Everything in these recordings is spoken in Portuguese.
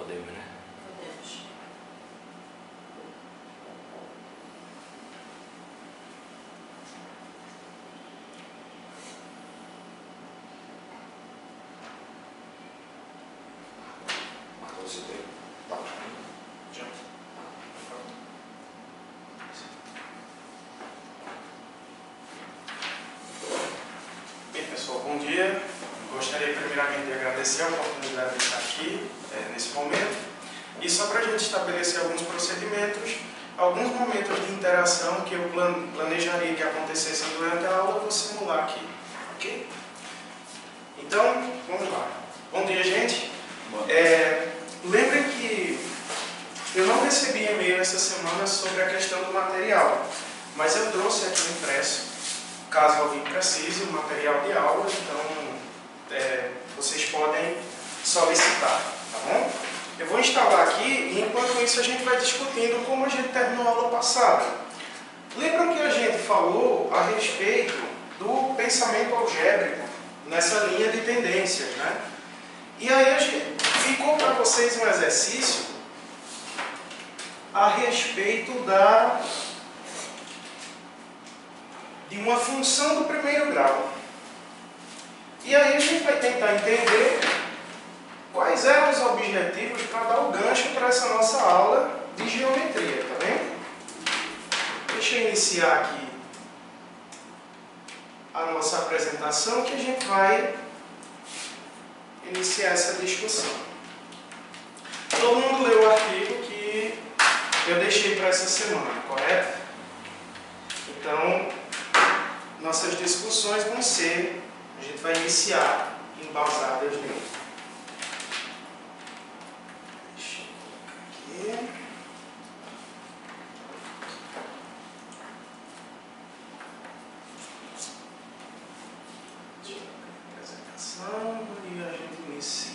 Podemos, né? Podemos. Marcou você tem? Tá. Já. Bem, pessoal, bom dia. Gostaria primeiramente de agradecer a oportunidade de estar aqui nesse momento. E só para a gente estabelecer alguns procedimentos, alguns momentos de interação que eu planejaria que acontecessem durante a aula, eu vou simular aqui, ok? Então, vamos lá. Bom dia, gente. Lembrem que eu não recebi e-mail essa semana sobre a questão do material, mas eu trouxe aqui impresso, caso alguém precise, o material de aula, então vocês podem solicitar, tá bom? Eu vou instalar aqui e enquanto isso a gente vai discutindo como a gente terminou a aula passada. Lembram que a gente falou a respeito do pensamento algébrico nessa linha de tendências, né? E aí ficou para vocês um exercício a respeito de uma função do primeiro grau. E aí a gente vai tentar entender quais eram os objetivos para dar o gancho para essa nossa aula de geometria, tá bem? Deixa eu iniciar aqui a nossa apresentação que a gente vai iniciar essa discussão. Todo mundo leu o artigo que eu deixei para essa semana, correto? Então, nossas discussões vão ser, a gente vai iniciar embasadas nele. Deixa eu colocar aqui. Apresentação e a gente inicia.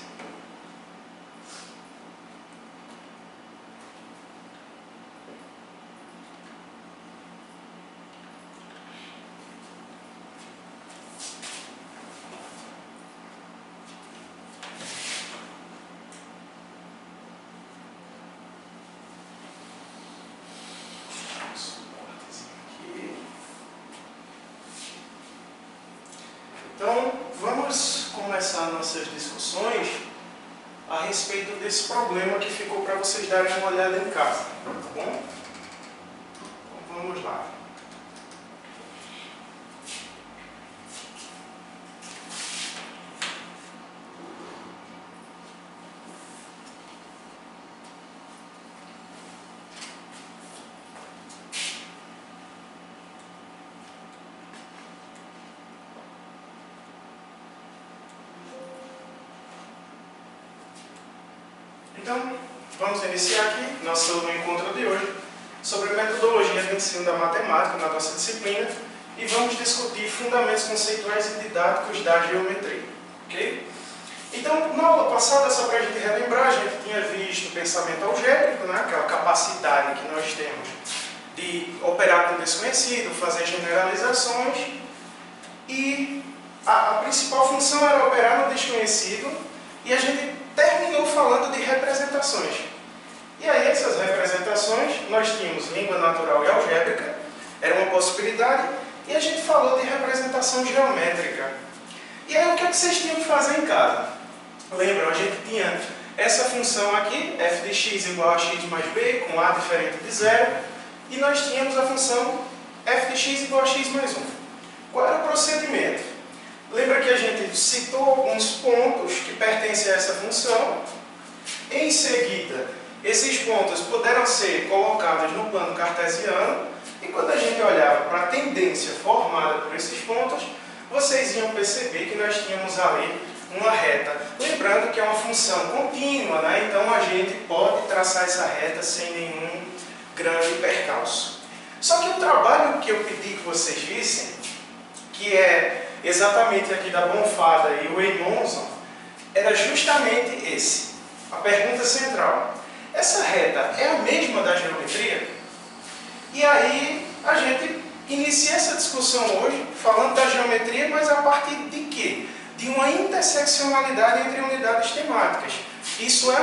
Então, vamos começar nossas discussões a respeito desse problema que ficou para vocês darem uma olhada em casa, tá bom? Então, vamos lá. Então, vamos iniciar aqui nosso encontro de hoje sobre metodologia de ensino da matemática na nossa disciplina e vamos discutir fundamentos conceituais e didáticos da geometria, ok? Então, na aula passada, só para a gente relembrar, a gente tinha visto o pensamento algébrico, né, aquela capacidade que nós temos de operar com desconhecido, fazer generalizações e a principal função era operar no desconhecido e a gente terminou falando de representações. E aí essas representações, nós tínhamos língua natural e algébrica, era uma possibilidade, e a gente falou de representação geométrica. E aí o que é que vocês tinham que fazer em casa? Lembram, a gente tinha essa função aqui, f de x igual a x mais b, com a diferente de zero, e nós tínhamos a função f de x igual a x mais 1. Qual era o procedimento? Lembra que a gente citou alguns pontos que pertencem a essa função. Em seguida, esses pontos puderam ser colocados no plano cartesiano e quando a gente olhava para a tendência formada por esses pontos, vocês iam perceber que nós tínhamos ali uma reta. Lembrando que é uma função contínua, né? Então a gente pode traçar essa reta sem nenhum grande percalço. Só que o trabalho que eu pedi que vocês vissem, que é exatamente aqui da Bonfada e o Edmondson, era justamente esse. A pergunta central. Essa reta é a mesma da geometria? E aí a gente inicia essa discussão hoje falando da geometria, mas a partir de quê? De uma interseccionalidade entre unidades temáticas. Isso é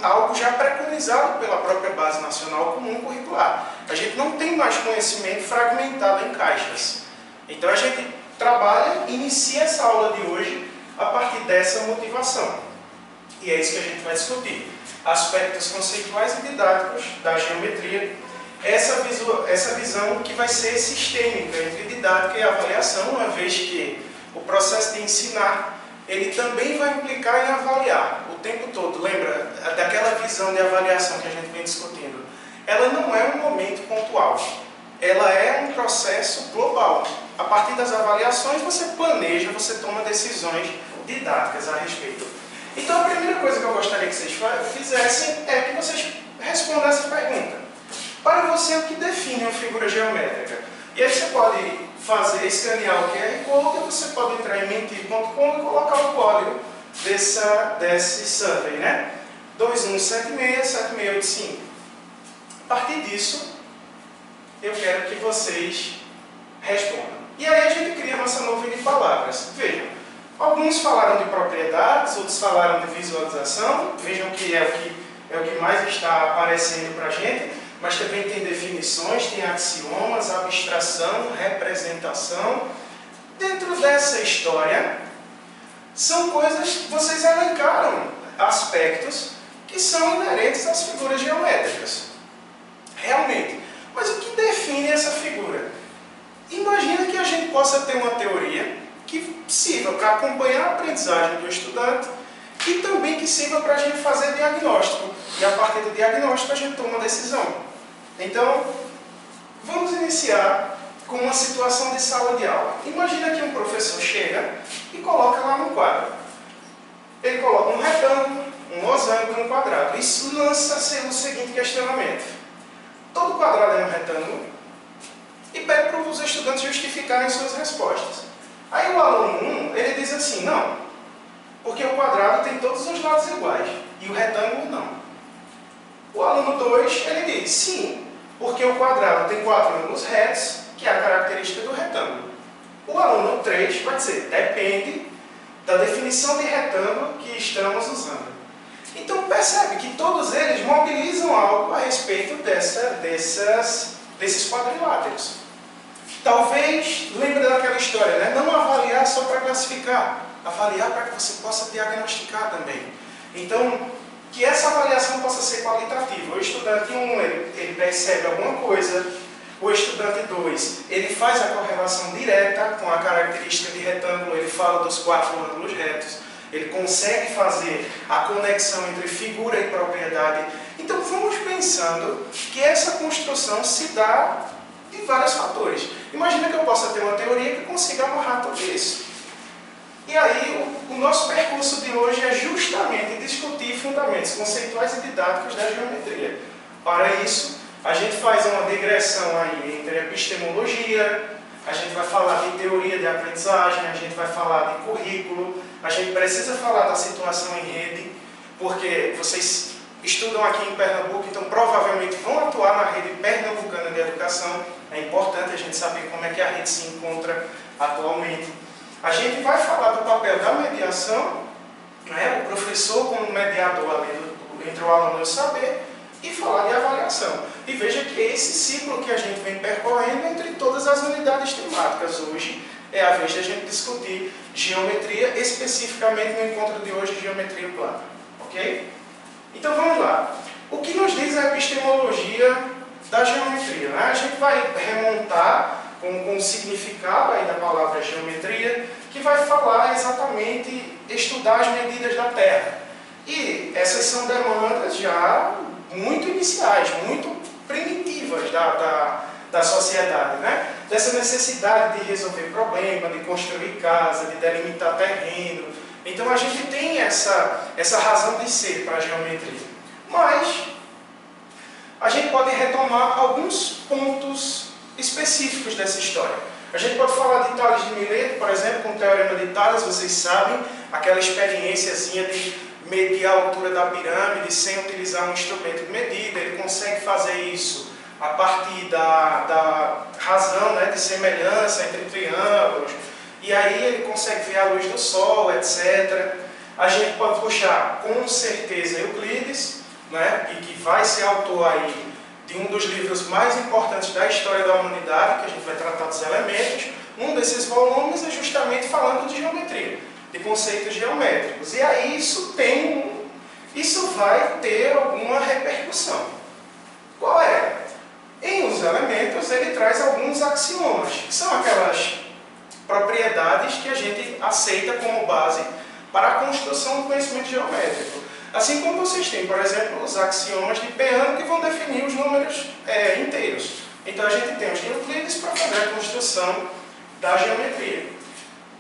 algo já preconizado pela própria Base Nacional Comum Curricular. A gente não tem mais conhecimento fragmentado em caixas. Então a gente trabalha, inicia essa aula de hoje a partir dessa motivação. E é isso que a gente vai discutir. Aspectos conceituais e didáticos da geometria. Essa visão que vai ser sistêmica entre didática e avaliação, uma vez que o processo de ensinar ele também vai implicar em avaliar o tempo todo. Lembra daquela visão de avaliação que a gente vem discutindo? Ela não é um momento pontual. Ela é um processo global. A partir das avaliações, você planeja, você toma decisões didáticas a respeito. Então, a primeira coisa que eu gostaria que vocês fizessem é que vocês respondam essa pergunta. Para você, o que define uma figura geométrica? E aí você pode escanear o QR Code, você pode entrar em mentir.com e colocar o código desse survey, né? 2176-7685. A partir disso, eu quero que vocês respondam. E aí a gente cria a nossa nuvem de palavras. Vejam, alguns falaram de propriedades, outros falaram de visualização. Vejam que é o que mais está aparecendo para a gente. Mas também tem definições, tem axiomas, abstração, representação. Dentro dessa história, são coisas, vocês elencaram aspectos que são inerentes às figuras geométricas. Realmente. Mas o que define essa figura? Imagina que a gente possa ter uma teoria que sirva para acompanhar a aprendizagem do estudante e também que sirva para a gente fazer diagnóstico. E a partir do diagnóstico a gente toma uma decisão. Então, vamos iniciar com uma situação de sala de aula. Imagina que um professor chega e coloca lá no quadro. Ele coloca um retângulo, um losango e um quadrado. Isso lança o seguinte questionamento. Todo quadrado é um retângulo e pede para os estudantes justificarem suas respostas. Aí o aluno 1, ele diz assim, não, porque o quadrado tem todos os lados iguais e o retângulo não. O aluno 2, ele diz, sim, porque o quadrado tem 4 ângulos retos, que é a característica do retângulo. O aluno 3 vai dizer, depende da definição de retângulo que estamos usando. Então percebe que todos eles mobilizam algo a respeito desses quadriláteros. Talvez, lembre daquela história, né? Não avaliar só para classificar, avaliar para que você possa diagnosticar também. Então, que essa avaliação possa ser qualitativa. O estudante 1, ele percebe alguma coisa, o estudante 2, ele faz a correlação direta com a característica de retângulo, ele fala dos 4 ângulos retos, ele consegue fazer a conexão entre figura e propriedade. Então vamos pensando que essa construção se dá de vários fatores. Imagina que eu possa ter uma teoria que consiga amarrar tudo isso. E aí, o nosso percurso de hoje é justamente discutir fundamentos conceituais e didáticos da geometria. Para isso, a gente faz uma digressão aí entre epistemologia, a gente vai falar de teoria de aprendizagem, a gente vai falar de currículo, a gente precisa falar da situação em rede, porque vocês estudam aqui em Pernambuco, então provavelmente vão atuar na rede pernambucana de educação. É importante a gente saber como é que a rede se encontra atualmente. A gente vai falar do papel da mediação, né, o professor como mediador ali entre o aluno e o saber, e falar de avaliação. E veja que é esse ciclo que a gente vem percorrendo entre todas as unidades temáticas. Hoje é a vez de a gente discutir geometria, especificamente no encontro de hoje, geometria plana. Ok? Então vamos lá. O que nos diz a epistemologia da geometria? Né? A gente vai remontar com o significado aí da palavra geometria, que vai falar exatamente estudar as medidas da Terra. E essas são demandas já muito iniciais, muito primitivas da sociedade, né? Dessa necessidade de resolver problemas, de construir casa, de delimitar terreno. Então a gente tem essa razão de ser para a geometria. Mas a gente pode retomar alguns pontos específicos dessa história. A gente pode falar de Tales de Mileto, por exemplo, com o Teorema de Tales, vocês sabem, aquela experiênciazinha de medir a altura da pirâmide sem utilizar um instrumento de medida. Ele consegue fazer isso a partir da razão, né, de semelhança entre triângulos, e aí ele consegue ver a luz do Sol, etc. A gente pode puxar com certeza Euclides, né, e que vai ser autor aí de um dos livros mais importantes da história da humanidade, que a gente vai tratar dos elementos. Um desses volumes é justamente falando de geometria, de conceitos geométricos. E aí isso vai ter alguma repercussão. Qual é? Em Os Elementos ele traz alguns axiomas, que são aquelas propriedades que a gente aceita como base para a construção do conhecimento geométrico. Assim como vocês têm, por exemplo, os axiomas de Peano que vão definir os números inteiros. Então a gente tem os de Euclides para fazer a construção da geometria.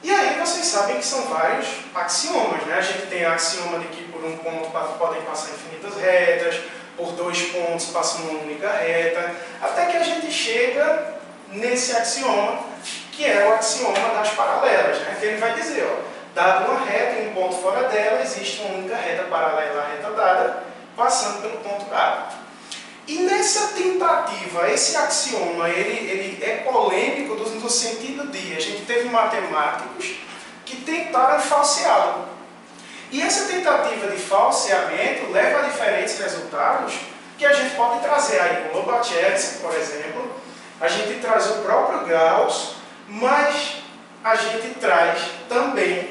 E aí vocês sabem que são vários axiomas, né? A gente tem o axioma de que por um ponto podem passar infinitas retas, por 2 pontos passa uma única reta, até que a gente chega nesse axioma, que é o axioma das paralelas, né? Que ele vai dizer, ó, dado uma reta e um ponto fora dela, existe uma única reta paralela à reta dada, passando pelo ponto dado. E nessa tentativa, esse axioma, ele é polêmico no sentido de, a gente teve matemáticos que tentaram falseá-lo. E essa tentativa de falseamento leva a diferentes resultados que a gente pode trazer aí o Lobachevsky, por exemplo, a gente traz o próprio Gauss, mas a gente traz também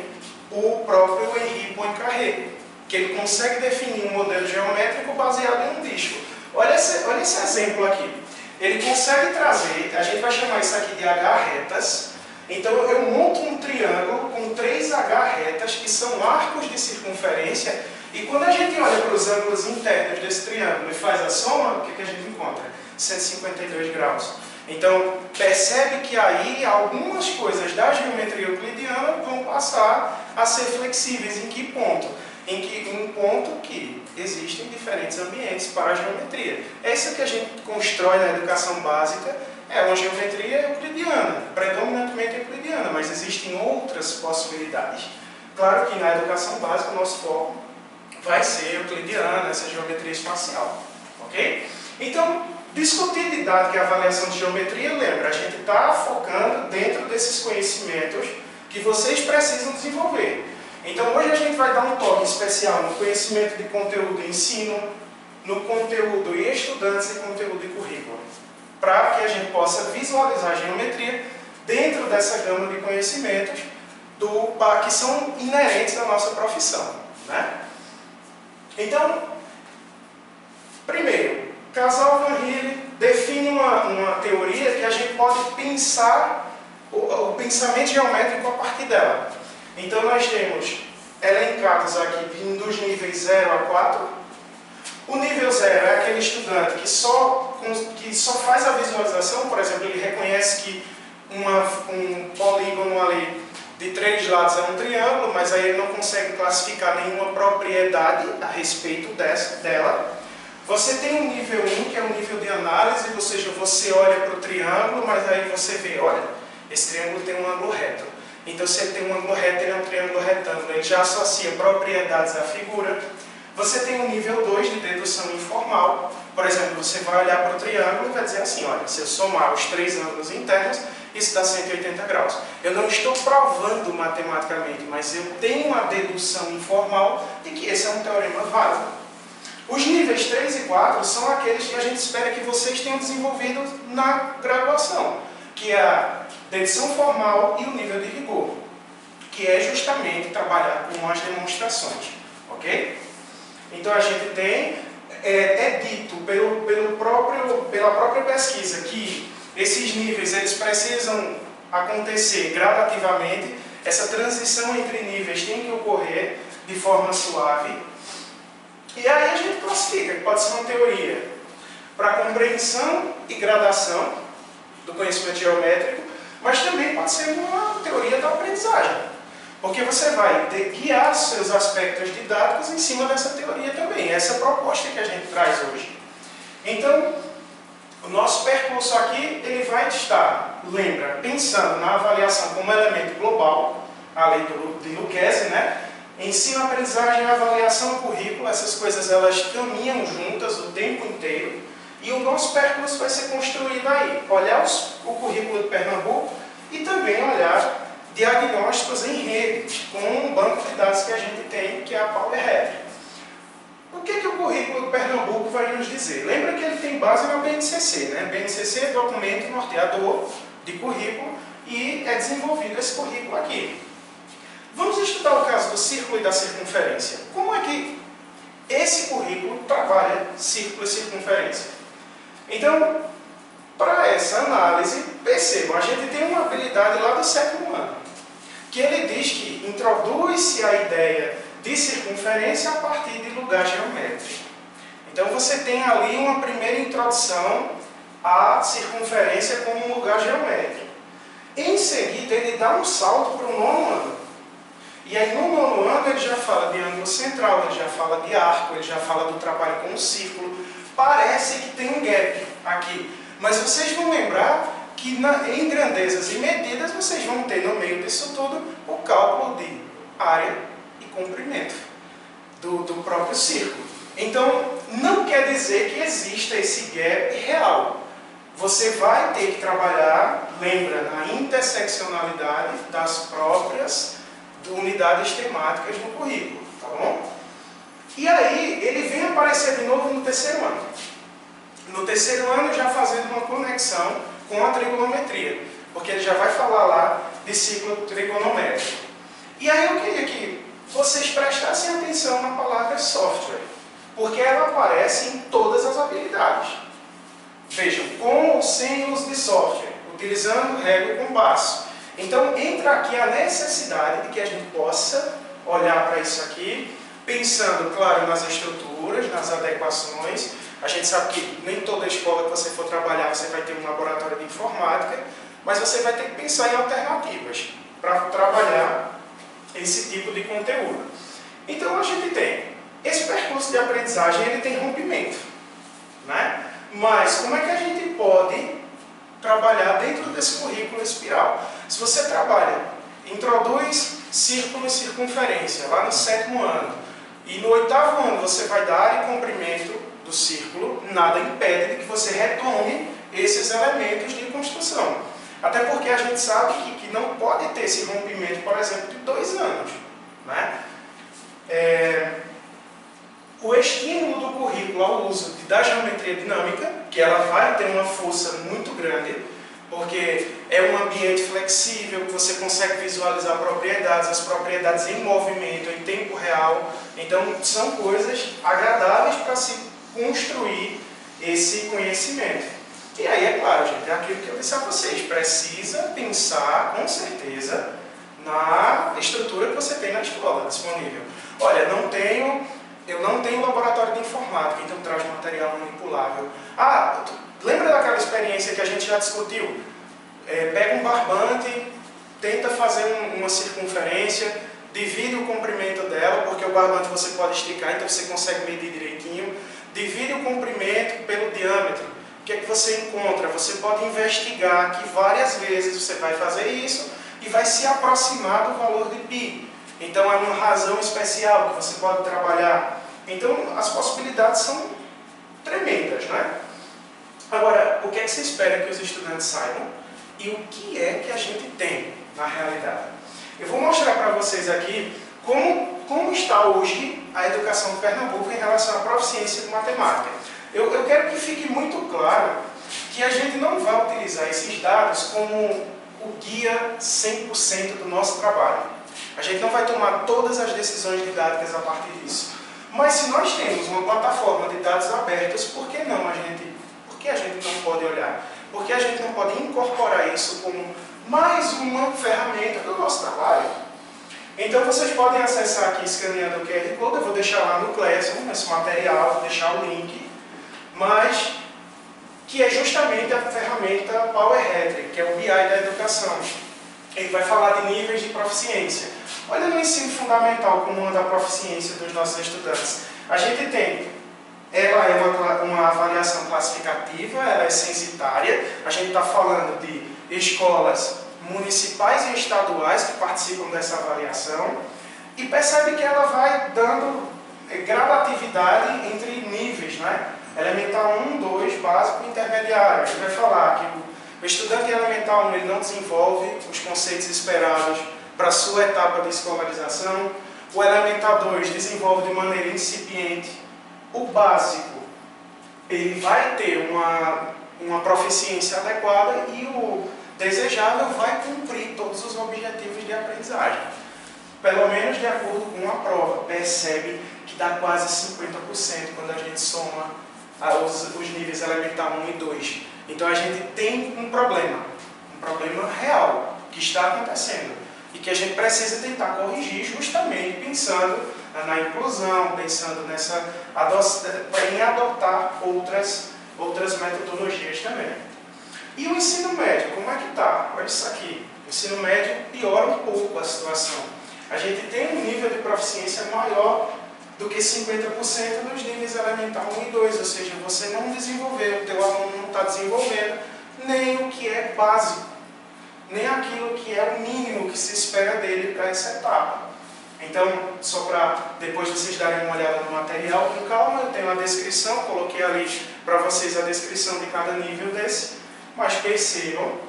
o próprio Henri Poincaré, que ele consegue definir um modelo geométrico baseado em um disco. Olha esse exemplo aqui. Ele consegue trazer, a gente vai chamar isso aqui de H retas. Então eu monto um triângulo com 3 H retas, que são arcos de circunferência, e quando a gente olha para os ângulos internos desse triângulo e faz a soma, o que a gente encontra? 152 graus. Então, percebe que aí algumas coisas da geometria euclidiana vão passar a ser flexíveis. Em que ponto? Em um ponto que existem diferentes ambientes para a geometria. Essa que a gente constrói na educação básica é uma geometria euclidiana, predominantemente euclidiana, mas existem outras possibilidades. Claro que na educação básica o nosso foco vai ser euclidiana, essa geometria espacial. Ok? Então, discutir didática e avaliação de geometria, lembra, a gente está focando dentro desses conhecimentos que vocês precisam desenvolver. Então hoje a gente vai dar um toque especial no conhecimento de conteúdo e ensino, no conteúdo e estudantes e conteúdo e currículo, para que a gente possa visualizar a geometria dentro dessa gama de conhecimentos que são inerentes à nossa profissão, né? Então, primeiro, Casal Van Hille define uma teoria que a gente pode pensar o pensamento geométrico a partir dela. Então nós temos elencados aqui vindo dos níveis 0 a 4. O nível 0 é aquele estudante que só faz a visualização, por exemplo, ele reconhece que um polígono ali de 3 lados é um triângulo, mas aí ele não consegue classificar nenhuma propriedade a respeito dela. Você tem um nível 1, que é um nível de análise, ou seja, você olha para o triângulo, mas aí você vê, olha, esse triângulo tem um ângulo reto. Então, se ele tem um ângulo reto, ele é um triângulo retângulo, ele já associa propriedades à figura. Você tem um nível 2 de dedução informal. Por exemplo, você vai olhar para o triângulo e vai dizer assim, olha, se eu somar os 3 ângulos internos, isso dá 180 graus. Eu não estou provando matematicamente, mas eu tenho uma dedução informal de que esse é um teorema válido. Os níveis 3 e 4 são aqueles que a gente espera que vocês tenham desenvolvido na graduação, que é a dedução formal e o nível de rigor, que é justamente trabalhar com as demonstrações, ok? Então a gente tem, dito pela própria pesquisa que esses níveis eles precisam acontecer gradativamente, essa transição entre níveis tem que ocorrer de forma suave. E aí a gente classifica, que pode ser uma teoria para compreensão e gradação do conhecimento geométrico, mas também pode ser uma teoria da aprendizagem, porque você vai guiar seus aspectos didáticos em cima dessa teoria também. Essa é a proposta que a gente traz hoje. Então, o nosso percurso aqui ele vai estar, lembra, pensando na avaliação como elemento global, a lei de Lucchesi, né? Ensino, aprendizagem, avaliação, currículo, essas coisas elas caminham juntas o tempo inteiro e o nosso percurso vai ser construído aí. Olhar o currículo de Pernambuco e também olhar diagnósticos em rede, com um banco de dados que a gente tem Power Hat. O que o currículo do Pernambuco vai nos dizer? Lembra que ele tem base na BNCC, né? BNCC é documento norteador de currículo e é desenvolvido esse currículo aqui. Vamos estudar o caso do círculo e da circunferência. Como é que esse currículo trabalha círculo e circunferência? Então, para essa análise, percebam, a gente tem uma habilidade lá do 7º ano, que ele diz que introduz-se a ideia de circunferência a partir de lugar geométrico. Então você tem ali uma primeira introdução à circunferência como um lugar geométrico. Em seguida, ele dá um salto para o 9º ano. E aí no 9º ano ele já fala de ângulo central, ele já fala de arco, ele já fala do trabalho com o círculo. Parece que tem um gap aqui. Mas vocês vão lembrar que em grandezas e medidas vocês vão ter no meio disso tudo o cálculo de área e comprimento do próprio círculo. Então, não quer dizer que exista esse gap real. Você vai ter que trabalhar, lembra, na interseccionalidade das próprias unidades temáticas no currículo, tá bom? E aí, ele vem aparecer de novo no 3º ano. No 3º ano, já fazendo uma conexão com a trigonometria, porque ele já vai falar lá de ciclo trigonométrico. E aí eu queria que vocês prestassem atenção na palavra software, porque ela aparece em todas as habilidades. Vejam, com ou sem uso de software, utilizando régua e compasso. Então entra aqui a necessidade de que a gente possa olhar para isso aqui, pensando, claro, nas estruturas, nas adequações. A gente sabe que nem toda escola que você for trabalhar você vai ter um laboratório de informática, mas você vai ter que pensar em alternativas para trabalhar esse tipo de conteúdo. Então a gente tem esse percurso de aprendizagem, ele tem rompimento, né? Mas como é que a gente pode trabalhar dentro desse currículo espiral? Se você trabalha, introduz círculo e circunferência lá no 7º ano, e no 8º ano você vai dar área e comprimento do círculo, nada impede de que você retome esses elementos de construção. Até porque a gente sabe que não pode ter esse rompimento, por exemplo, de 2 anos. Né? O estímulo do currículo ao uso da geometria dinâmica, que ela vai ter uma força muito grande, porque é um ambiente flexível, que você consegue visualizar propriedades, as propriedades em movimento, em tempo real. Então, são coisas agradáveis para se construir esse conhecimento. E aí, é claro, gente, é aquilo que eu disse a vocês, precisa pensar, com certeza, na estrutura que você tem na escola disponível. Olha, eu não tenho laboratório de informática, então traz material manipulável. Ah, lembra daquela experiência que a gente já discutiu? Pega um barbante, tenta fazer uma circunferência, divide o comprimento dela, porque o barbante você pode esticar, então você consegue medir direitinho. Divide o comprimento pelo diâmetro. O que é que você encontra? Você pode investigar que várias vezes você vai fazer isso e vai se aproximar do valor de π. Então é uma razão especial que você pode trabalhar. Então as possibilidades são tremendas, né? Agora, o que é que você espera que os estudantes saibam? E o que é que a gente tem na realidade? Eu vou mostrar para vocês aqui como está hoje a educação de Pernambuco em relação à proficiência de matemática. Eu quero que fique muito claro que a gente não vai utilizar esses dados como o guia 100% do nosso trabalho. A gente não vai tomar todas as decisões didáticas a partir disso. Mas se nós temos uma plataforma de dados abertos, por que não a gente não pode olhar? Por que a gente não pode incorporar isso como mais uma ferramenta do nosso trabalho? Então vocês podem acessar aqui escaneando o QR Code, eu vou deixar lá no Classroom esse material, vou deixar o link, mas que é justamente a ferramenta Power Hat, que é o BI da educação. Ele vai falar de níveis de proficiência. Olha no ensino fundamental como anda a proficiência dos nossos estudantes. A gente tem, ela é uma avaliação classificativa, ela é censitária, a gente está falando de escolas municipais e estaduais que participam dessa avaliação, e percebe que ela vai dando gradatividade entre níveis, né? Elemental 1, 2, básico e intermediário. A gente vai falar que o estudante elemental 1 ele não desenvolve os conceitos esperados para a sua etapa de escolarização. O Elementar 2 desenvolve de maneira incipiente. O básico, ele vai ter uma proficiência adequada e o desejável vai cumprir todos os objetivos de aprendizagem. Pelo menos de acordo com a prova. Percebe que dá quase 50% quando a gente soma os níveis elementar 1 e 2. Então a gente tem um problema real que está acontecendo e que a gente precisa tentar corrigir justamente pensando na inclusão, pensando em adotar outras metodologias também. E o ensino médio, como é que está? Olha isso aqui. O ensino médio piora um pouco a situação. A gente tem um nível de proficiência maior do que 50% nos níveis elementar 1 e 2, ou seja, você não desenvolveu, o teu aluno não está desenvolvendo nem o que é básico, nem aquilo que é o mínimo que se espera dele para essa etapa. Então, só para depois vocês darem uma olhada no material com calma, eu tenho a descrição, coloquei ali para vocês a descrição de cada nível desse, mas percebam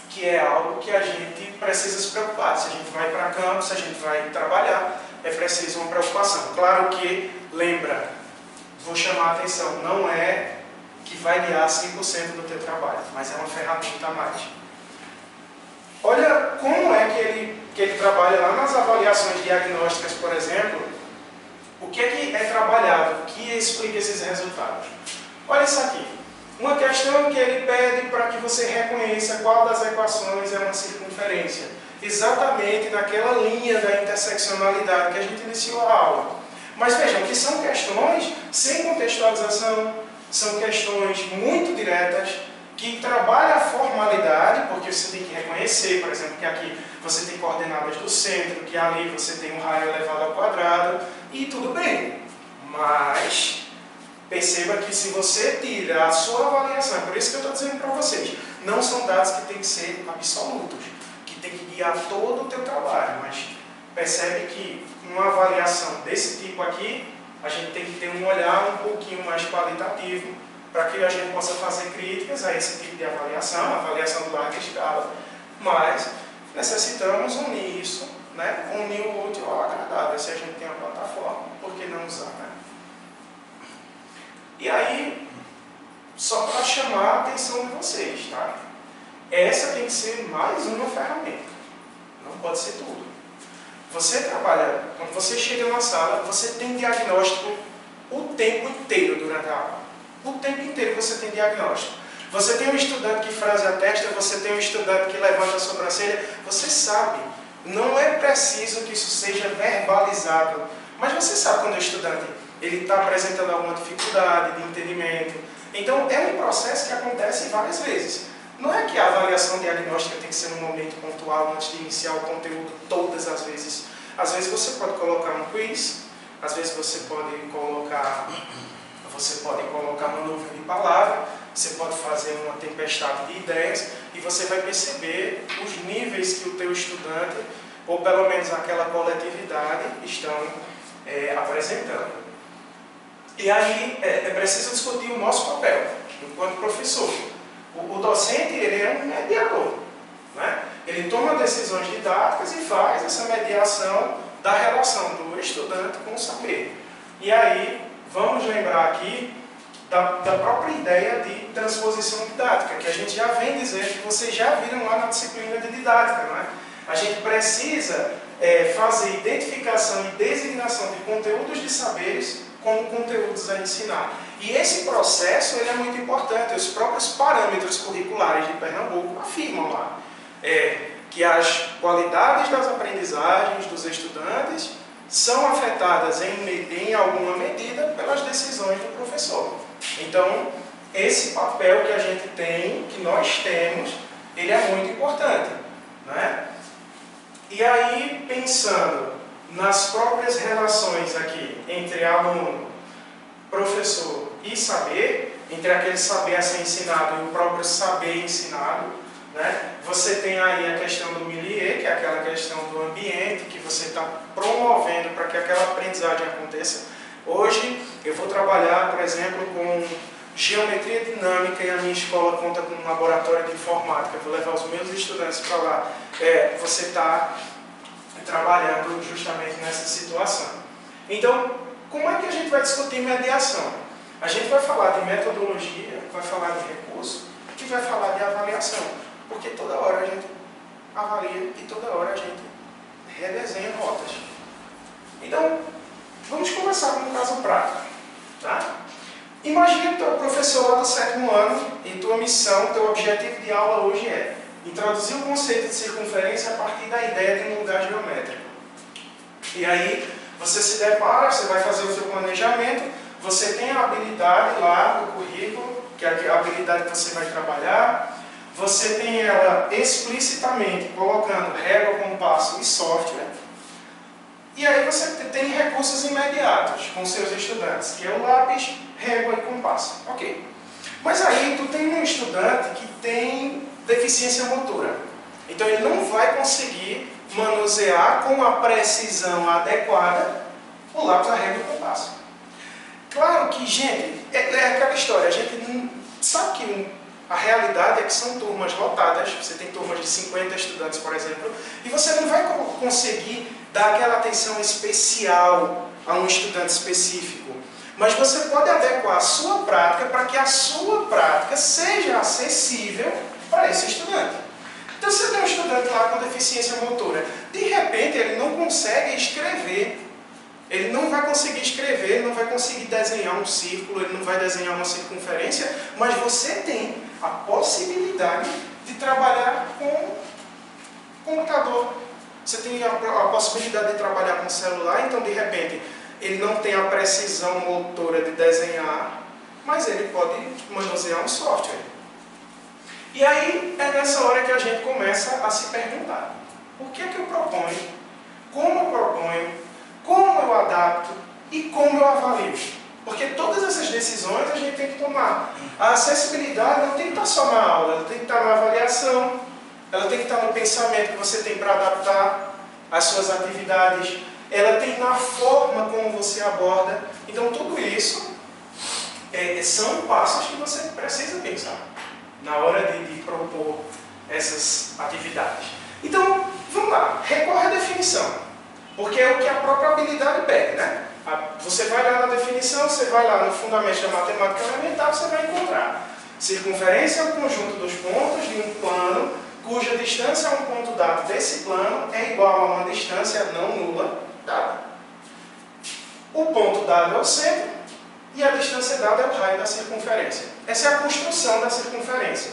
que é algo que a gente precisa se preocupar. Se a gente vai para campo, se a gente vai trabalhar, é preciso uma preocupação. Claro que, lembra, vou chamar a atenção, não é que vai guiar 100% do teu trabalho, mas é uma ferramenta a mais. Olha como é que ele trabalha lá nas avaliações diagnósticas, por exemplo, o que é trabalhado, que explica esses resultados. Olha isso aqui. Uma questão que ele pede para que você reconheça qual das equações é uma circunferência. Exatamente naquela linha da interseccionalidade que a gente iniciou a aula. Mas vejam que são questões sem contextualização, são questões muito diretas, que trabalham a formalidade, porque você tem que reconhecer, por exemplo, que aqui você tem coordenadas do centro, que ali você tem um raio elevado ao quadrado, e tudo bem. Mas perceba que se você tira a sua avaliação, é por isso que eu estou dizendo para vocês, não são dados que têm que ser absolutos, que tem que guiar todo o teu trabalho, mas percebe que uma avaliação desse tipo aqui, a gente tem que ter um olhar um pouquinho mais qualitativo, para que a gente possa fazer críticas a esse tipo de avaliação, avaliação de larga escala, mas necessitamos unir isso, né? Unir o útil ao agradável. Se a gente tem uma plataforma, por que não usar, né? E aí, só para chamar a atenção de vocês, tá? Essa tem que ser mais uma ferramenta, não pode ser tudo. Você trabalha, quando você chega na sala, você tem diagnóstico o tempo inteiro durante a aula. O tempo inteiro você tem diagnóstico. Você tem um estudante que frase a testa, você tem um estudante que levanta a sobrancelha. Você sabe, não é preciso que isso seja verbalizado. Mas você sabe quando o estudante está apresentando alguma dificuldade de entendimento. Então, é um processo que acontece várias vezes. Não é que a avaliação diagnóstica tem que ser num momento pontual, antes de iniciar o conteúdo, todas as vezes. Às vezes você pode colocar um quiz, às vezes você pode colocar uma nuvem de palavras, você pode fazer uma tempestade de ideias e você vai perceber os níveis que o teu estudante, ou pelo menos aquela coletividade, estão apresentando. E aí é preciso discutir o nosso papel enquanto professor. O docente ele é um mediador, né? Ele toma decisões didáticas e faz essa mediação da relação do estudante com o saber. E aí, vamos lembrar aqui da própria ideia de transposição didática, que a gente já vem dizendo, que vocês já viram lá na disciplina de didática, não é? A gente precisa fazer identificação e designação de conteúdos de saberes como conteúdos a ensinar. E esse processo ele é muito importante. Os próprios parâmetros curriculares de Pernambuco afirmam lá que as qualidades das aprendizagens dos estudantes são afetadas em alguma medida pelas decisões do professor. Então, esse papel que a gente tem, que nós temos, ele é muito importante, né? E aí, pensando nas próprias relações aqui entre aluno, professor e saber, entre aquele saber a ser ensinado e o próprio saber ensinado, né? Você tem aí a questão do milieu, que é aquela questão do ambiente que você está promovendo para que aquela aprendizagem aconteça. Hoje eu vou trabalhar, por exemplo, com geometria dinâmica e a minha escola conta com um laboratório de informática. Eu vou levar os meus estudantes para lá. Você está trabalhando justamente nessa situação. Então, como é que a gente vai discutir mediação? A gente vai falar de metodologia, vai falar de recurso e vai falar de avaliação. Porque toda hora a gente avalia e toda hora a gente redesenha rotas. Então, vamos começar com um caso prático. Tá? Imagina que tu é professor lá do 7º ano e tua missão, teu objetivo de aula hoje é introduzir o conceito de circunferência a partir da ideia de um lugar geométrico. E aí, você se depara, você vai fazer o seu planejamento, você tem a habilidade lá do currículo, que é a habilidade que você vai trabalhar, você tem ela explicitamente colocando régua, compasso e software, e aí você tem recursos imediatos com seus estudantes, que é o lápis, régua e compasso. Ok. Mas aí tu tem um estudante que tem deficiência motora. Então ele não vai conseguir manusear com a precisão adequada o lápis, a régua e o compasso. Claro que, gente, é aquela história, a gente não sabe que a realidade é que são turmas lotadas, você tem turmas de 50 estudantes, por exemplo, e você não vai conseguir dar aquela atenção especial a um estudante específico. Mas você pode adequar a sua prática para que a sua prática seja acessível para esse estudante. Então, você tem um estudante lá com deficiência motora, de repente ele não consegue escrever. Ele não vai conseguir escrever, ele não vai conseguir desenhar um círculo, ele não vai desenhar uma circunferência, mas você tem a possibilidade de trabalhar com computador. Você tem a possibilidade de trabalhar com celular, então de repente ele não tem a precisão motora de desenhar, mas ele pode manusear um software. E aí é nessa hora que a gente começa a se perguntar: o que é que eu proponho? Como eu proponho? Como eu adapto e como eu avalio? Porque todas essas decisões a gente tem que tomar. A acessibilidade não tem que estar só na aula, ela tem que estar na avaliação, ela tem que estar no pensamento que você tem para adaptar as suas atividades, ela tem na forma como você aborda. Então tudo isso são passos que você precisa pensar na hora de propor essas atividades. Então, vamos lá, recorre à definição. Porque é o que a própria habilidade pede, né? Você vai lá na definição, você vai lá no fundamento da matemática elementar, você vai encontrar. Circunferência é o conjunto dos pontos de um plano, cuja distância a um ponto dado desse plano é igual a uma distância não nula dada. O ponto dado é o centro e a distância dada é o raio da circunferência. Essa é a construção da circunferência.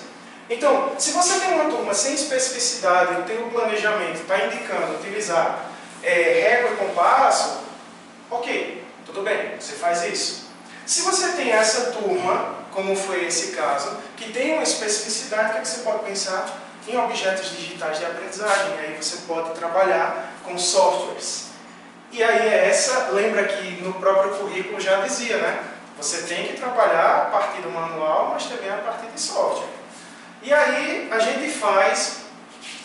Então, se você tem uma turma sem especificidade, o teu planejamento está indicando utilizar régua e compasso, ok, tudo bem, você faz isso. Se você tem essa turma, como foi esse caso, que tem uma especificidade, o que é que você pode pensar? Em objetos digitais de aprendizagem. Aí você pode trabalhar com softwares. E aí lembra que no próprio currículo já dizia, né? Você tem que trabalhar a partir do manual, mas também a partir de software. E aí a gente faz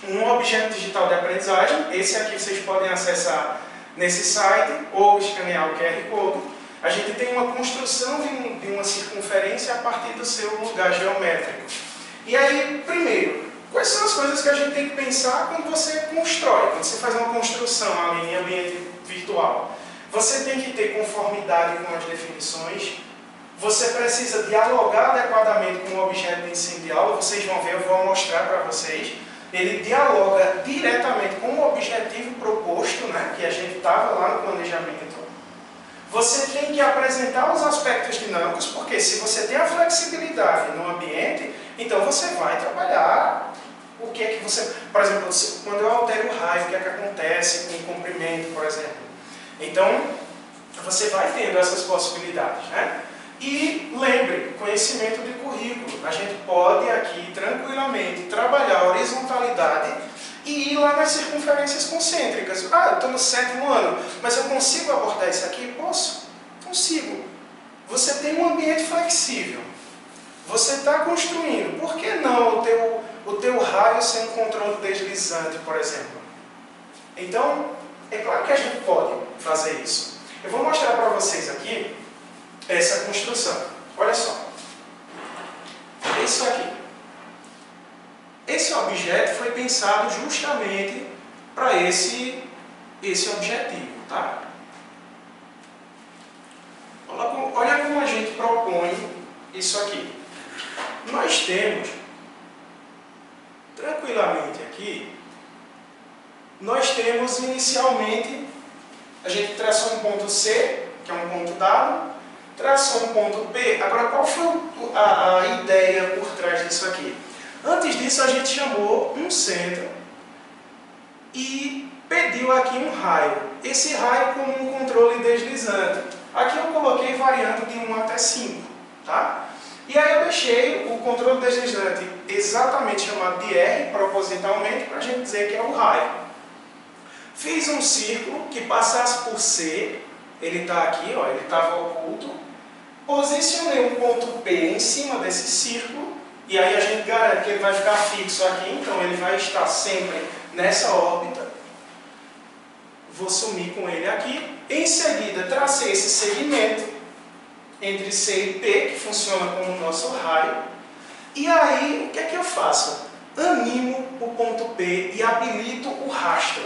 um objeto digital de aprendizagem. Esse aqui vocês podem acessar nesse site ou escanear o QR Code. A gente tem uma construção de uma circunferência a partir do seu lugar geométrico. E aí, primeiro, quais são as coisas que a gente tem que pensar quando você constrói, quando você faz uma construção ali em ambiente virtual? Você tem que ter conformidade com as definições, você precisa dialogar adequadamente com o objeto de ensino de aula. Vocês vão ver, eu vou mostrar para vocês. Ele dialoga diretamente com o objetivo proposto, né, que a gente estava lá no planejamento. Você tem que apresentar os aspectos dinâmicos, porque se você tem a flexibilidade no ambiente, então você vai trabalhar o que é que você... Por exemplo, quando eu altero o raio, o que é que acontece com o comprimento, por exemplo. Então, você vai tendo essas possibilidades, né? E lembre, conhecimento de currículo. A gente pode aqui tranquilamente trabalhar a horizontalidade e ir lá nas circunferências concêntricas. Ah, eu estou no 7º ano, mas eu consigo abordar isso aqui? Posso? Consigo. Você tem um ambiente flexível. Você está construindo. Por que não o teu raio ser um controle deslizante, por exemplo? Então, é claro que a gente pode fazer isso. Eu vou mostrar para vocês aqui essa construção. Olha só. Isso aqui. Esse objeto foi pensado justamente para esse objetivo, tá? isso aqui. Nós temos, tranquilamente aqui, nós temos inicialmente, a gente traçou um ponto C, que é um ponto dado, traçou um ponto P. Agora, qual foi a ideia por trás disso aqui? Antes disso, a gente chamou um centro e pediu aqui um raio. Esse raio como um controle deslizante. Aqui eu coloquei variando de 1 até 5, tá? E aí eu deixei o controle deslizante exatamente chamado de R, propositalmente, para a gente dizer que é o raio. Fiz um círculo que passasse por C, ele está aqui, ó, ele estava oculto. Posicionei um ponto P em cima desse círculo, e aí a gente garante que ele vai ficar fixo aqui, então ele vai estar sempre nessa órbita. Vou sumir com ele aqui. Em seguida, tracei esse segmento entre C e P, que funciona como o nosso raio. E aí, o que é que eu faço? Animo o ponto P e habilito o rastro.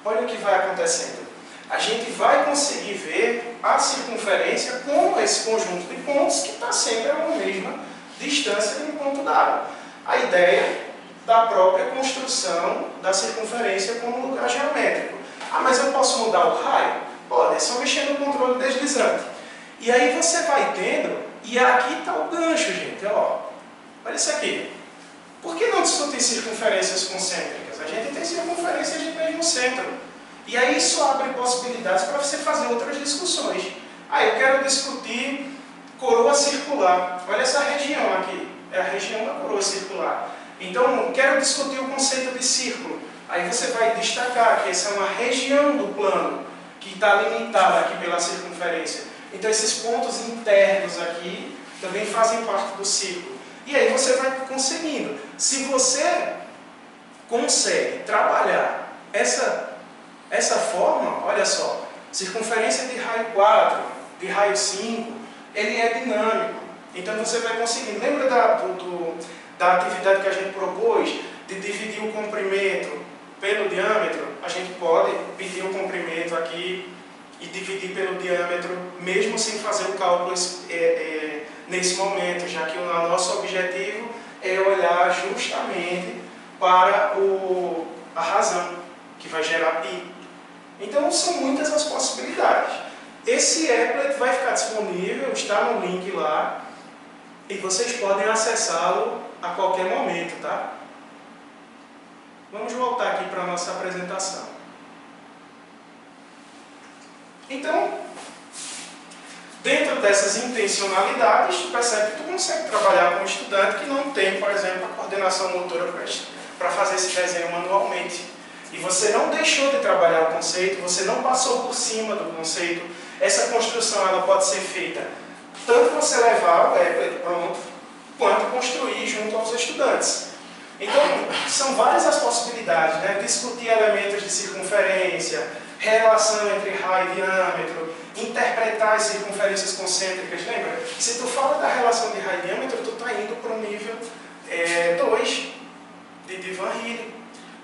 Olha o que vai acontecendo. A gente vai conseguir ver a circunferência como esse conjunto de pontos que está sempre a mesma distância de um ponto dado. A ideia da própria construção da circunferência como lugar geométrico. Ah, mas eu posso mudar o raio? Pode, é só mexer no controle deslizante. E aí você vai tendo, e aqui está o gancho, gente, ó. Olha isso aqui. Por que não discutir circunferências concêntricas? A gente tem circunferências de mesmo centro. E aí isso abre possibilidades para você fazer outras discussões. Ah, eu quero discutir coroa circular. Olha essa região aqui. É a região da coroa circular. Então, quero discutir o conceito de círculo. Aí você vai destacar que essa é uma região do plano que está limitada aqui pela circunferência. Então, esses pontos internos aqui também fazem parte do círculo. E aí você vai conseguindo. Se você consegue trabalhar essa forma, olha só, circunferência de raio 4, de raio 5, ele é dinâmico. Então você vai conseguir. Lembra da atividade que a gente propôs de dividir o comprimento pelo diâmetro? A gente pode pedir o comprimento aqui e dividir pelo diâmetro, mesmo sem fazer o cálculo nesse momento, já que o nosso objetivo é olhar justamente para a razão que vai gerar π. Então são muitas as possibilidades. Esse applet vai ficar disponível, está no link lá, e vocês podem acessá-lo a qualquer momento, tá? Vamos voltar aqui para a nossa apresentação. Então, dentro dessas intencionalidades, tu percebe que tu consegue trabalhar com um estudante que não tem, por exemplo, a coordenação motora para fazer esse desenho manualmente. E você não deixou de trabalhar o conceito, você não passou por cima do conceito. Essa construção ela pode ser feita tanto você levar o applet pronto, quanto construir junto aos estudantes. Então, são várias as possibilidades, né? Discutir elementos de circunferência, relação entre raio e diâmetro, interpretar as circunferências concêntricas. Lembra? Se tu fala da relação de raio e diâmetro, tu está indo para o nível 2 de Van Rielen.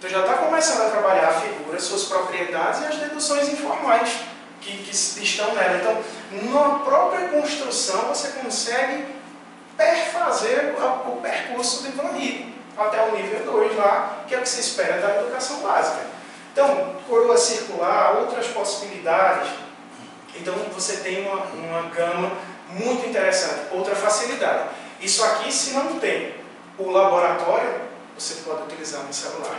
Tu já está começando a trabalhar a figura, suas propriedades e as deduções informais que estão nela. Então, na própria construção, você consegue perfazer o percurso de Van Rielen até o nível 2 lá, que é o que se espera da educação básica. Então, coroa circular, outras possibilidades. Então, você tem uma gama muito interessante. Outra facilidade. Isso aqui, se não tem o laboratório, você pode utilizar no celular.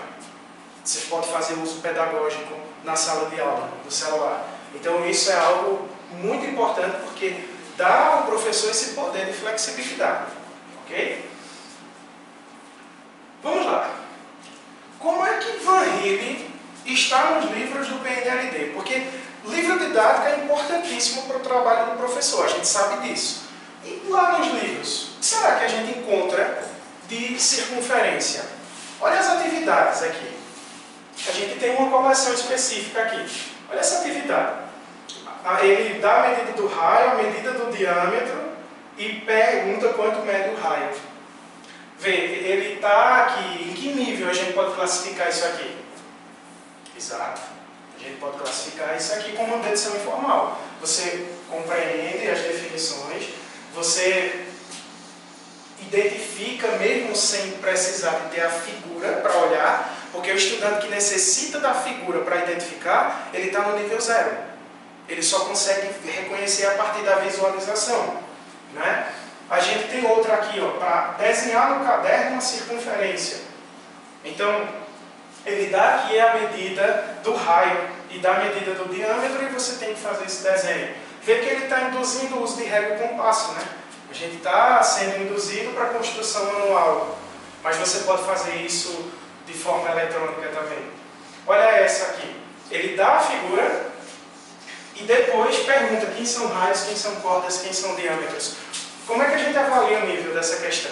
Você pode fazer uso pedagógico na sala de aula do celular. Então, isso é algo muito importante, porque dá ao professor esse poder de flexibilidade. Ok? Vamos lá. Como é que Van Rielen está nos livros do PNLD? Porque livro didático é importantíssimo para o trabalho do professor, a gente sabe disso. E lá nos livros, o que será que a gente encontra de circunferência? Olha as atividades aqui. A gente tem uma coleção específica aqui. Olha essa atividade. Ele dá a medida do raio, a medida do diâmetro e pergunta quanto mede o raio. Vê, ele está aqui. Em que nível a gente pode classificar isso aqui? Exato. A gente pode classificar isso aqui como uma medição informal. Você compreende as definições, você identifica mesmo sem precisar de ter a figura para olhar, porque o estudante que necessita da figura para identificar, ele está no nível 0. Ele só consegue reconhecer a partir da visualização, né? A gente tem outra aqui, para desenhar no caderno uma circunferência. Então, ele dá aqui a medida do raio e dá a medida do diâmetro e você tem que fazer esse desenho. Vê que ele está induzindo o uso de régua e compasso, né? A gente está sendo induzido para a construção manual, mas você pode fazer isso de forma eletrônica também. Olha essa aqui. Ele dá a figura e depois pergunta quem são raios, quem são cordas, quem são diâmetros. Como é que a gente avalia o nível dessa questão?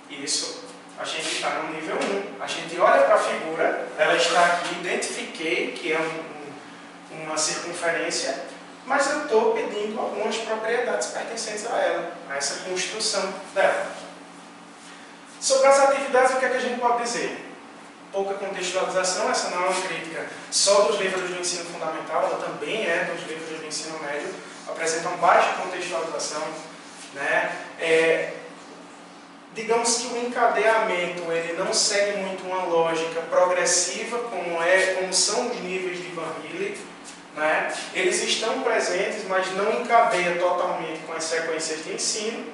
Isso, a gente está no nível 1. A gente olha para a figura, ela está aqui, identifiquei que é uma circunferência, mas eu estou pedindo algumas propriedades pertencentes a ela, a essa construção dela. Sobre as atividades, o que é que a gente pode dizer? Pouca contextualização, essa não é uma crítica só dos livros do ensino fundamental, ela também é dos livros do ensino médio, apresentam baixa contextualização, né? Digamos que o encadeamento ele não segue muito uma lógica progressiva, como são os níveis de Van Hille, né? Eles estão presentes, mas não encadeia totalmente com as sequências de ensino.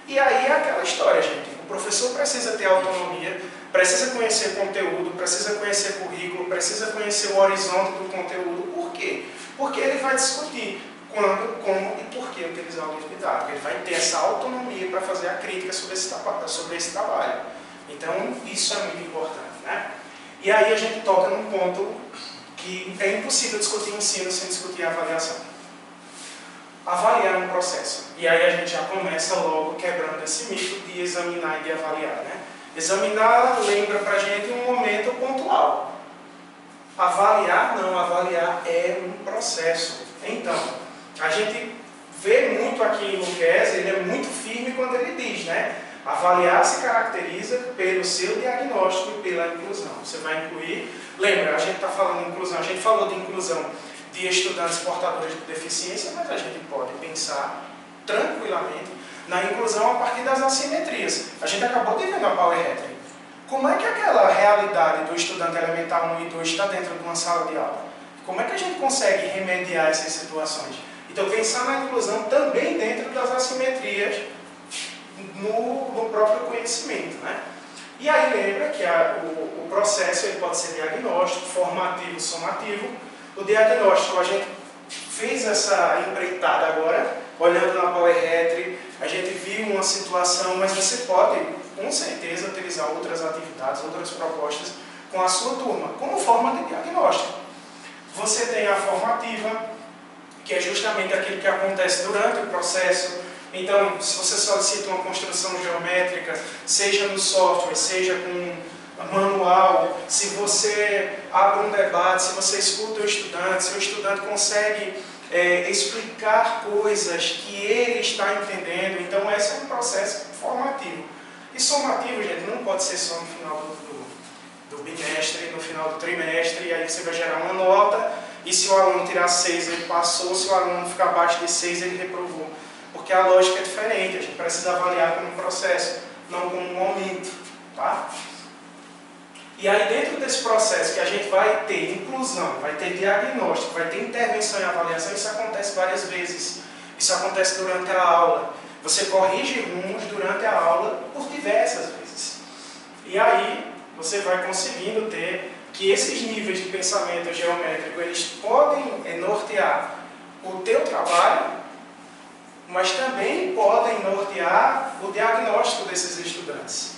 E aí é aquela história, gente. O professor precisa ter autonomia, precisa conhecer conteúdo, precisa conhecer currículo, precisa conhecer o horizonte do conteúdo. Por quê? Porque ele vai discutir quando, como e por que utilizar o livro didático. Ele vai ter essa autonomia para fazer a crítica sobre esse trabalho. Então, isso é muito importante, né? E aí a gente toca num ponto que é impossível discutir ensino sem discutir a avaliação. Avaliar um processo. E aí a gente já começa logo quebrando esse mito de examinar e de avaliar, né? Examinar lembra pra gente um momento pontual. Avaliar não, avaliar é um processo. Então, a gente vê muito aqui em Luquezzi, ele é muito firme quando ele diz, né? Avaliar se caracteriza pelo seu diagnóstico e pela inclusão. Você vai incluir, lembra, a gente está falando de inclusão, a gente falou de inclusão de estudantes portadores de deficiência, mas a gente pode pensar tranquilamente na inclusão a partir das assimetrias. A gente acabou de ver na Power Hatred. Como é que aquela realidade do estudante elementar 1 e 2 está dentro de uma sala de aula? Como é que a gente consegue remediar essas situações? Então, pensar na inclusão também dentro das assimetrias no próprio conhecimento, né? E aí lembra que o processo ele pode ser diagnóstico, formativo, somativo. O diagnóstico, a gente fez essa empreitada agora, olhando na Power Hatred, a gente viu uma situação, mas você pode, com certeza, utilizar outras atividades, outras propostas com a sua turma, como forma de diagnóstico. Você tem a formativa, que é justamente aquilo que acontece durante o processo. Então, se você solicita uma construção geométrica, seja no software, seja com manual, se você abre um debate, se você escuta o estudante, se o estudante consegue explicar coisas que ele está entendendo, então esse é um processo formativo. E somativo, gente, não pode ser só no final do bimestre, no final do trimestre, e aí você vai gerar uma nota, e se o aluno tirar 6, ele passou, se o aluno ficar abaixo de 6, ele reprovou. Porque a lógica é diferente, a gente precisa avaliar como um processo, não como um momento, tá? E aí dentro desse processo que a gente vai ter inclusão, vai ter diagnóstico, vai ter intervenção e avaliação, isso acontece várias vezes. Isso acontece durante a aula. Você corrige rumos durante a aula por diversas vezes. E aí você vai conseguindo ter que esses níveis de pensamento geométrico, eles podem nortear o teu trabalho, mas também podem nortear o diagnóstico desses estudantes.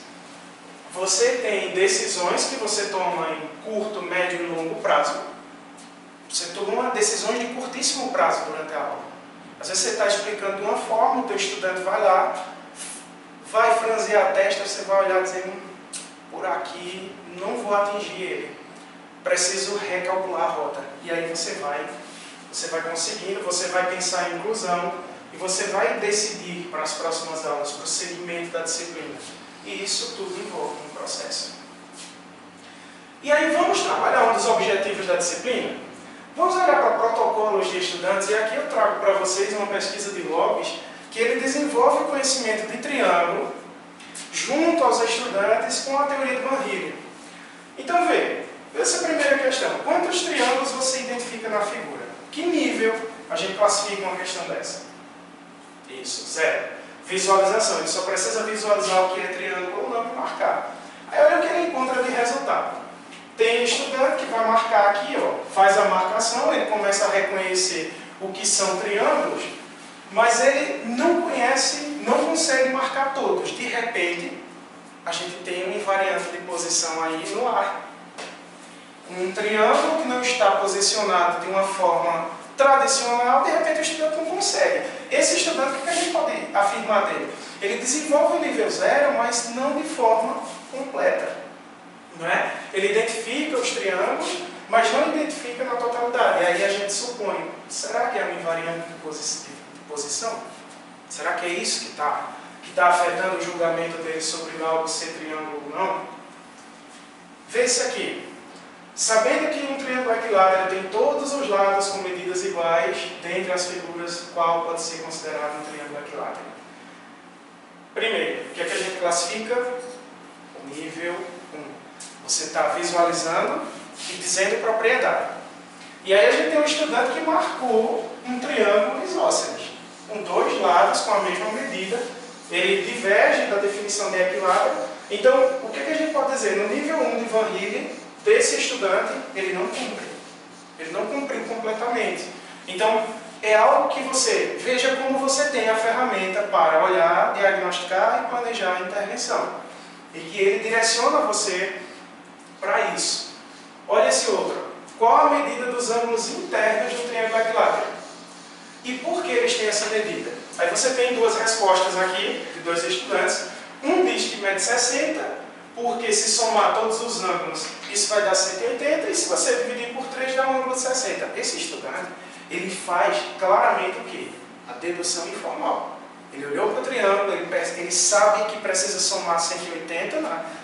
Você tem decisões que você toma em curto, médio e longo prazo. Você toma decisões de curtíssimo prazo durante a aula. Às vezes você está explicando de uma forma, o teu estudante vai lá, vai franzir a testa, você vai olhar e dizer, por aqui não vou atingir ele. Preciso recalcular a rota. E aí você vai conseguindo, você vai pensar em inclusão e você vai decidir para as próximas aulas, para o segmento da disciplina. E isso tudo envolve um processo. E aí vamos trabalhar um dos objetivos da disciplina? Vamos olhar para protocolos de estudantes, e aqui eu trago para vocês uma pesquisa de logs que ele desenvolve o conhecimento de triângulo junto aos estudantes com a teoria de Van Hillen. Então, veja essa primeira questão. Quantos triângulos você identifica na figura? Que nível a gente classifica uma questão dessa? Isso, 0. Visualização. Ele só precisa visualizar o que é triângulo ou não para marcar. Aí olha o que ele encontra de resultado. Tem estudante que vai marcar aqui, ó, faz a marcação, ele começa a reconhecer o que são triângulos, mas ele não conhece, não consegue marcar todos. De repente, a gente tem uma invariante de posição aí no ar. Um triângulo que não está posicionado de uma forma tradicional, de repente o estudante não consegue. Esse estudante, o que a gente pode afirmar dele? Ele desenvolve o nível 0, mas não de forma completa. Não é? Ele identifica os triângulos, mas não identifica na totalidade. E aí a gente supõe, será que é uma invariante de posição? Será que é isso que está afetando o julgamento dele sobre algo ser triângulo ou não? Vê isso aqui. Sabendo que um triângulo equilátero tem todos os lados com medidas iguais, dentre as figuras, qual pode ser considerado um triângulo equilátero? Primeiro, o que é que a gente classifica? O nível 1. Você está visualizando e dizendo propriedade. E aí a gente tem um estudante que marcou um triângulo isósceles, com dois lados com a mesma medida. Ele diverge da definição de equilátero. Então, o que a gente pode dizer? No nível 1 de Van Hillen, desse estudante, ele não cumpre. Ele não cumpriu completamente. Então, é algo que você veja como você tem a ferramenta para olhar, diagnosticar e planejar a intervenção. E que ele direciona você para isso. Olha esse outro. Qual a medida dos ângulos internos do triângulo equilátero? E por que eles têm essa medida? Aí você tem duas respostas aqui, de dois estudantes. Um diz que mede 60, porque se somar todos os ângulos, isso vai dar 180, e se você dividir por 3, dá um ângulo de 60. Esse estudante, ele faz claramente o quê? A dedução informal. Ele olhou para o triângulo, ele sabe que precisa somar 180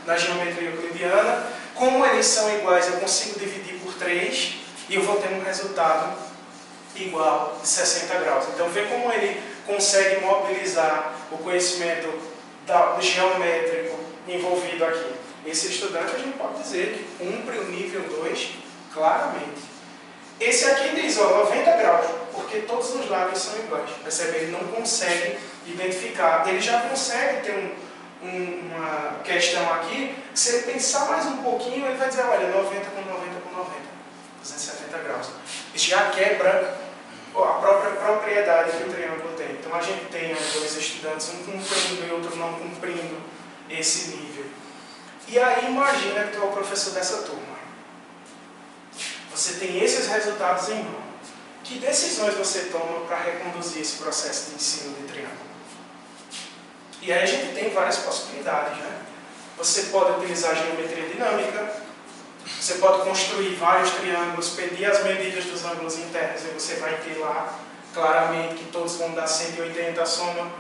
na geometria euclidiana. Como eles são iguais, eu consigo dividir por 3 e eu vou ter um resultado igual de 60 graus. Então, vê como ele consegue mobilizar o conhecimento geométrico envolvido aqui. Esse estudante, a gente pode dizer que cumpre o nível 2 claramente. Esse aqui diz, ó, 90 graus, porque todos os lados são iguais. Percebe? Ele não consegue identificar. Ele já consegue ter uma questão aqui, que se ele pensar mais um pouquinho, ele vai dizer, olha, 90 com 90 com 90, 270 graus. Isso já quebra a própria propriedade que o triângulo tem. Então a gente tem dois estudantes, um cumprindo e outro não cumprindo esse nível. E aí imagina que tu é o professor dessa turma. Você tem esses resultados em mão. Que decisões você toma para reconduzir esse processo de ensino de triângulo? E aí a gente tem várias possibilidades, né? Você pode utilizar geometria dinâmica, você pode construir vários triângulos, pedir as medidas dos ângulos internos e você vai ter lá claramente que todos vão dar 180 a soma.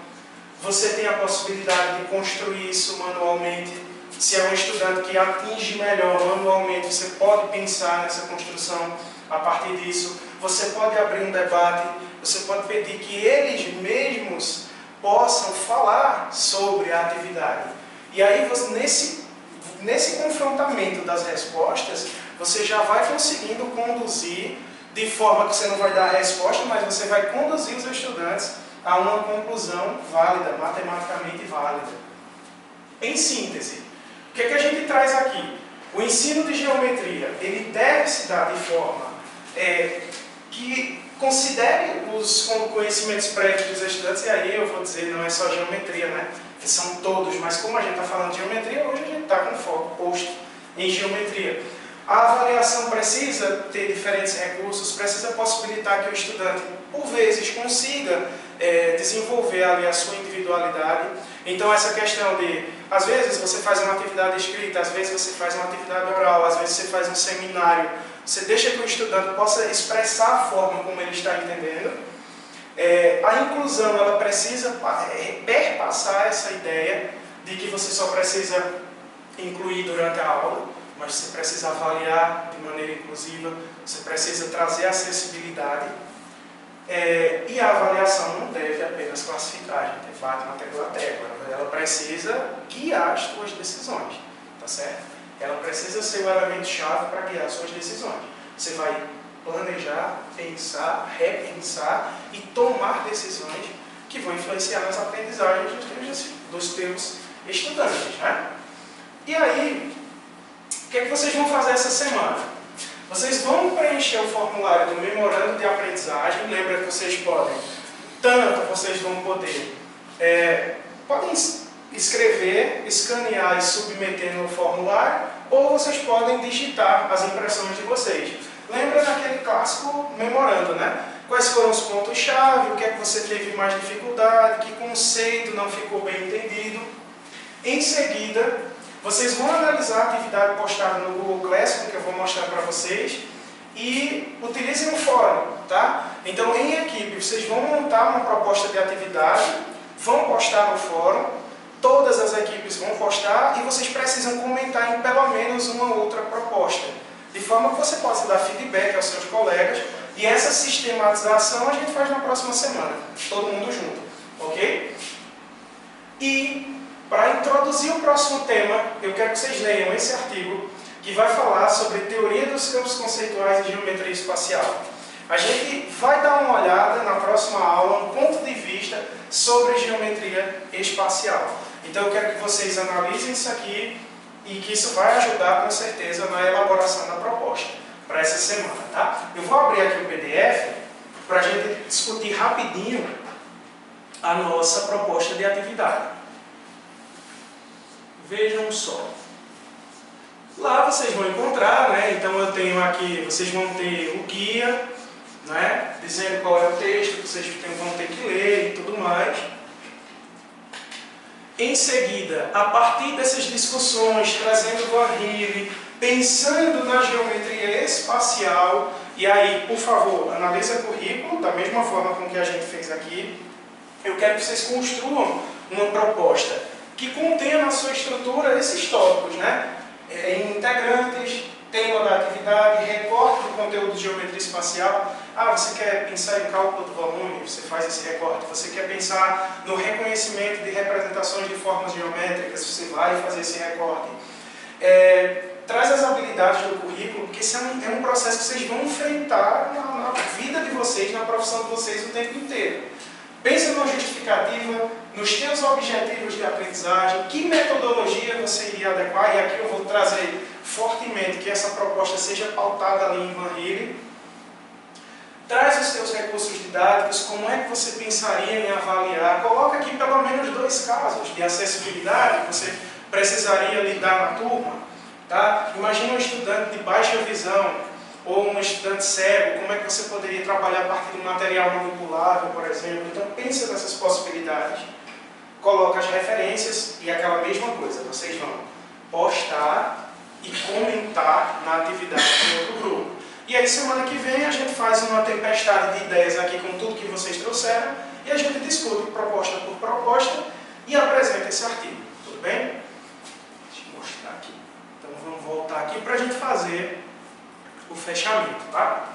Você tem a possibilidade de construir isso manualmente. Se é um estudante que atinge melhor manualmente, você pode pensar nessa construção a partir disso. Você pode abrir um debate, você pode pedir que eles mesmos possam falar sobre a atividade. E aí, nesse confrontamento das respostas, você já vai conseguindo conduzir, de forma que você não vai dar a resposta, mas você vai conduzir os estudantes a uma conclusão válida, matematicamente válida. Em síntese, o que é que a gente traz aqui? O ensino de geometria, ele deve se dar de forma que considere os conhecimentos prévios dos estudantes, e aí eu vou dizer, não é só geometria, né? Que são todos, mas como a gente está falando de geometria, hoje a gente está com foco posto em geometria. A avaliação precisa ter diferentes recursos, precisa possibilitar que o estudante, por vezes, consiga desenvolver ali a sua individualidade. Então, essa questão de, às vezes, você faz uma atividade escrita, às vezes você faz uma atividade oral, às vezes você faz um seminário, você deixa que o estudante possa expressar a forma como ele está entendendo. A inclusão, ela precisa perpassar essa ideia de que você só precisa incluir durante a aula, mas você precisa avaliar de maneira inclusiva, você precisa trazer acessibilidade. E a avaliação não deve apenas classificar, gente, bate na tecla. Ela precisa guiar as suas decisões, tá certo? Ela precisa ser o elemento-chave para guiar as suas decisões. Você vai planejar, pensar, repensar e tomar decisões que vão influenciar nas aprendizagens dos teus estudantes, né? E aí, o que é que vocês vão fazer essa semana? Vocês vão preencher o formulário do memorando de aprendizagem. Lembra que vocês podem, vocês vão poder, podem escrever, escanear e submeter no formulário, ou vocês podem digitar as impressões de vocês. Lembra daquele clássico memorando, né? Quais foram os pontos-chave, o que é que você teve mais dificuldade, que conceito não ficou bem entendido. Em seguida, vocês vão analisar a atividade postada no Google Classroom, que eu vou mostrar para vocês, e utilizem o fórum, tá? Então, em equipe, vocês vão montar uma proposta de atividade, vão postar no fórum, todas as equipes vão postar e vocês precisam comentar em pelo menos uma outra proposta, de forma que você possa dar feedback aos seus colegas, e essa sistematização a gente faz na próxima semana, todo mundo junto, ok? E para introduzir o próximo tema, eu quero que vocês leiam esse artigo que vai falar sobre teoria dos campos conceituais e geometria espacial. A gente vai dar uma olhada na próxima aula, um ponto de vista sobre geometria espacial. Então eu quero que vocês analisem isso aqui e que isso vai ajudar com certeza na elaboração da proposta para essa semana, tá? Eu vou abrir aqui o PDF para a gente discutir rapidinho a nossa proposta de atividade. Vejam só. Lá vocês vão encontrar, né? Então eu tenho aqui, vocês vão ter o guia, né? Dizendo qual é o texto que vocês vão ter que ler e tudo mais. Em seguida, a partir dessas discussões, trazendo Van Healy, pensando na geometria espacial, e aí, por favor, analise o currículo, da mesma forma com que a gente fez aqui. Eu quero que vocês construam uma proposta que contenha na sua estrutura esses tópicos, né? Integrantes, tema da atividade, recorte do conteúdo de geometria espacial. Você quer pensar em cálculo do volume, você faz esse recorte. Você quer pensar no reconhecimento de representações de formas geométricas, você vai fazer esse recorte. Traz as habilidades do currículo, porque esse é um processo que vocês vão enfrentar na vida de vocês, na profissão de vocês o tempo inteiro. Pensa numa justificativa, nos teus objetivos de aprendizagem, que metodologia você iria adequar, e aqui eu vou trazer fortemente que essa proposta seja pautada ali em Van Healy. Traz os teus recursos didáticos, como é que você pensaria em avaliar, coloca aqui pelo menos 2 casos de acessibilidade que você precisaria lidar na turma. Tá? Imagina um estudante de baixa visão, ou um estudante cego, como é que você poderia trabalhar a partir de um material manipulável, por exemplo. Então, pensa nessas possibilidades. Coloca as referências e aquela mesma coisa. Vocês vão postar e comentar na atividade do outro grupo. E aí, semana que vem, a gente faz uma tempestade de ideias aqui com tudo que vocês trouxeram e a gente discute proposta por proposta e apresenta esse artigo. Tudo bem? Deixa eu mostrar aqui. Então, vamos voltar aqui para a gente fazer o fechamento, tá?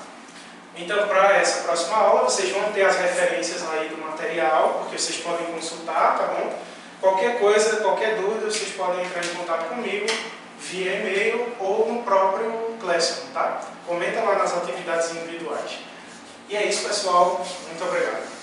Então, para essa próxima aula, vocês vão ter as referências aí do material, porque vocês podem consultar, tá bom? Qualquer coisa, qualquer dúvida, vocês podem entrar em contato comigo via e-mail ou no próprio Classroom, tá? Comenta lá nas atividades individuais. E é isso, pessoal. Muito obrigado.